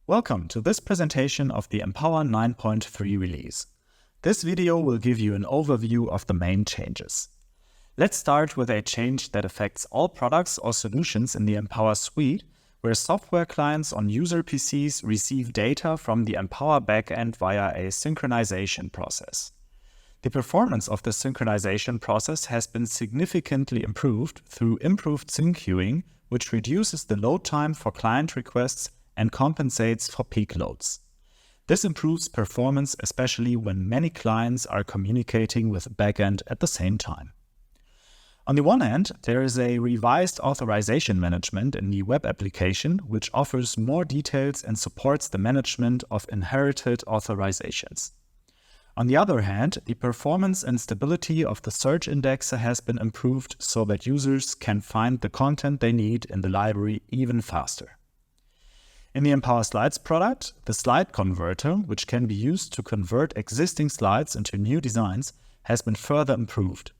Welcome to this presentation of the Empower 9.3 release. This video will give you an overview of the main changes. Let's start with a change that affects all products or solutions in the Empower suite, where software clients on user PCs receive data from the Empower backend via a synchronization process. The performance of the synchronization process has been significantly improved through improved sync queuing, which reduces the load time for client requests and compensates for peak loads. This improves performance, especially when many clients are communicating with the backend at the same time. On the one hand, there is a revised authorization management in the web application, which offers more details and supports the management of inherited authorizations. On the other hand, the performance and stability of the search indexer has been improved so that users can find the content they need in the library even faster. In the Empower Slides product, the slide converter, which can be used to convert existing slides into new designs, has been further improved.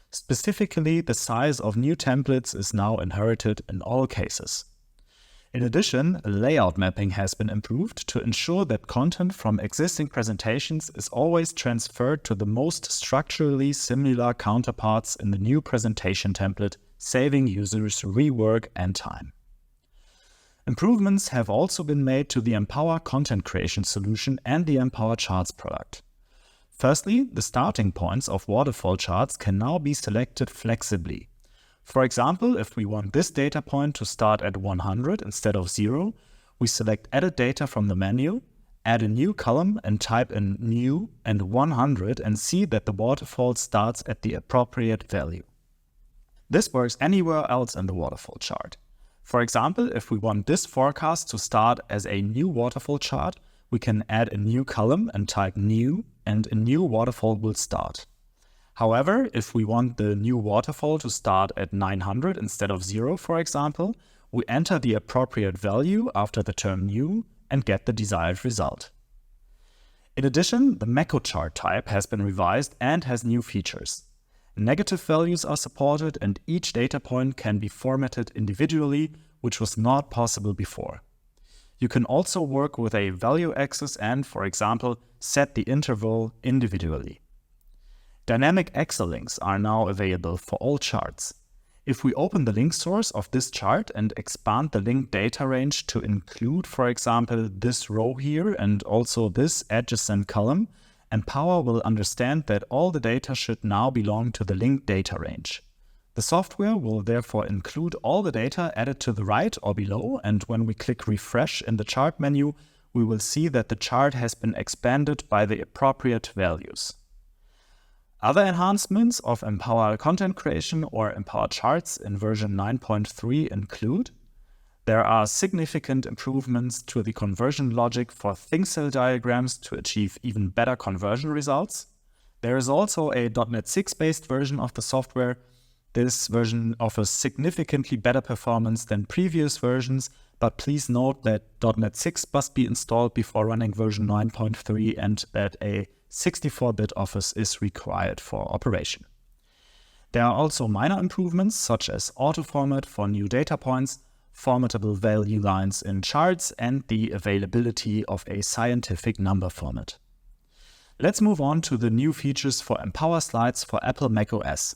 Specifically, the size of new templates is now inherited in all cases. In addition, layout mapping has been improved to ensure that content from existing presentations is always transferred to the most structurally similar counterparts in the new presentation template, saving users rework and time. Improvements have also been made to the Empower content creation solution and the Empower Charts product. Firstly, the starting points of waterfall charts can now be selected flexibly. For example, if we want this data point to start at 100 instead of 0, we select Edit Data from the menu, add a new column and type in New and 100 and see that the waterfall starts at the appropriate value. This works anywhere else in the waterfall chart. For example, if we want this forecast to start as a new waterfall chart, we can add a new column and type New, and a new waterfall will start. However, if we want the new waterfall to start at 900 instead of 0, for example, we enter the appropriate value after the term New and get the desired result. In addition, the macro chart type has been revised and has new features. Negative values are supported and each data point can be formatted individually, which was not possible before. You can also work with a value axis and, for example, set the interval individually. Dynamic Excel links are now available for all charts. If we open the link source of this chart and expand the link data range to include, for example, this row here and also this adjacent column, Empower will understand that all the data should now belong to the linked data range. The software will therefore include all the data added to the right or below, and when we click Refresh in the chart menu, we will see that the chart has been expanded by the appropriate values. Other enhancements of Empower content creation or Empower Charts in version 9.3 include: there are significant improvements to the conversion logic for thin cell diagrams to achieve even better conversion results. There is also a .NET 6 based version of the software. This version offers significantly better performance than previous versions, but please note that .NET 6 must be installed before running version 9.3 and that a 64-bit office is required for operation. There are also minor improvements such as auto-format for new data points, formatable value lines in charts, and the availability of a scientific number format. Let's move on to the new features for Empower Slides for Apple macOS.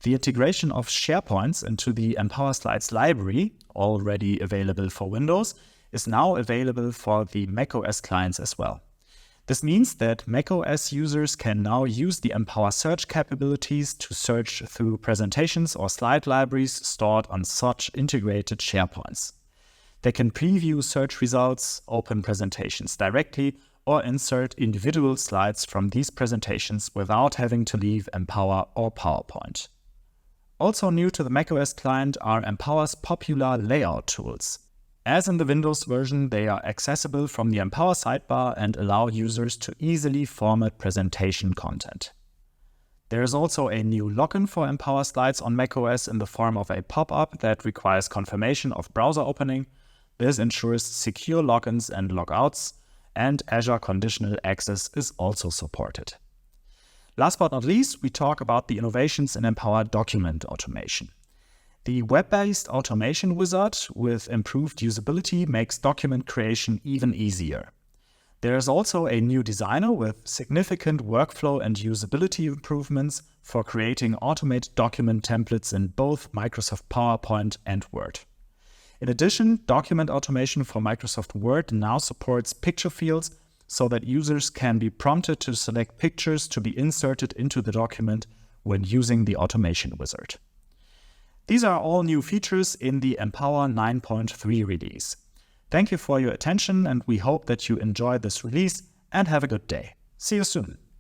The integration of SharePoints into the Empower Slides library, already available for Windows, is now available for the macOS clients as well. This means that macOS users can now use the Empower search capabilities to search through presentations or slide libraries stored on such integrated SharePoints. They can preview search results, open presentations directly, or insert individual slides from these presentations without having to leave Empower or PowerPoint. Also new to the macOS client are Empower's popular layout tools. As in the Windows version, they are accessible from the Empower sidebar and allow users to easily format presentation content. There is also a new login for Empower Slides on macOS in the form of a pop-up that requires confirmation of browser opening. This ensures secure logins and logouts, and Azure Conditional Access is also supported. Last but not least, we talk about the innovations in Empower Document Automation. The web-based automation wizard with improved usability makes document creation even easier. There is also a new designer with significant workflow and usability improvements for creating automated document templates in both Microsoft PowerPoint and Word. In addition, Document Automation for Microsoft Word now supports picture fields so that users can be prompted to select pictures to be inserted into the document when using the automation wizard. These are all new features in the Empower 9.3 release. Thank you for your attention, and we hope that you enjoy this release and have a good day. See you soon.